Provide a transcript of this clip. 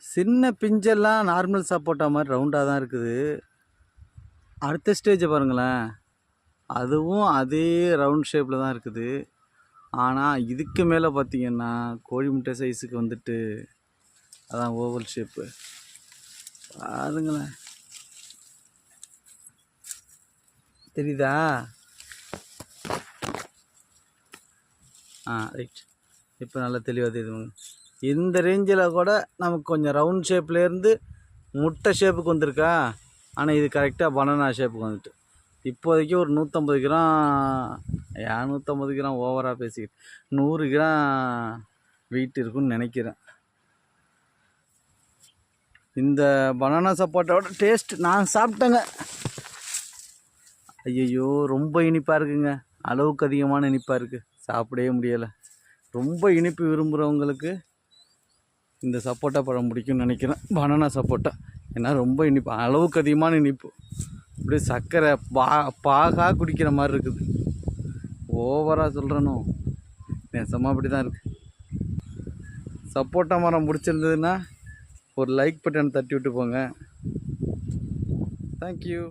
சின்ன பிஞ்செல்லாம் நார்மல் சப்போட்டா மாதிரி ரவுண்டாக தான் இருக்குது. அடுத்த ஸ்டேஜை பாருங்களேன், அதுவும் அதே ரவுண்ட் ஷேப்பில் தான் இருக்குது. ஆனால் இதுக்கு மேலே பார்த்தீங்கன்னா கோழி முட்டை சைஸுக்கு வந்துட்டு அதான் ஓவல் ஷேப்பு பாருங்களேன். தெரியுதா? ரைட். இப்போ நல்லா தெளிவாக தெரியுதுங்க. இந்த ரேஞ்சில் கூட நமக்கு கொஞ்சம் ரவுண்ட் ஷேப்லேருந்து முட்டை ஷேப்புக்கு வந்திருக்கா. ஆனால் இது கரெக்டாக பனானா ஷேப்புக்கு வந்துட்டு இப்போதைக்கு ஒரு 150 கிராம், 150 கிராம் ஓவராக பேசிக்கிட்டு 100 கிராம் வெயிட் இருக்குன்னு நினைக்கிறேன். இந்த பனானா சப்போட்டாவோட டேஸ்ட் நான் சாப்பிட்டேங்க. ஐயோ ரொம்ப இனிப்பாக இருக்குங்க. அளவுக்கு அதிகமான இனிப்பாக இருக்குது, சாப்பிடவே முடியலை. ரொம்ப இனிப்பு விரும்புகிறவங்களுக்கு இந்த சப்போட்டா பழம் பிடிக்கும்னு நினைக்கிறேன். பனானா சப்போட்டா ஏன்னா ரொம்ப இனிப்பு, அளவுக்கு அதிகமான இனிப்பு. அப்படியே சர்க்கரை பாகாக குடிக்கிற மாதிரி இருக்குது. ஓவராக சொல்கிறனோ, நெசமாக அப்படி தான் இருக்குது. சப்போட்டா மரம் பிடிச்சிருந்ததுன்னா ஒரு லைக் பட்டன் தட்டி விட்டு போங்க. தேங்க்யூ.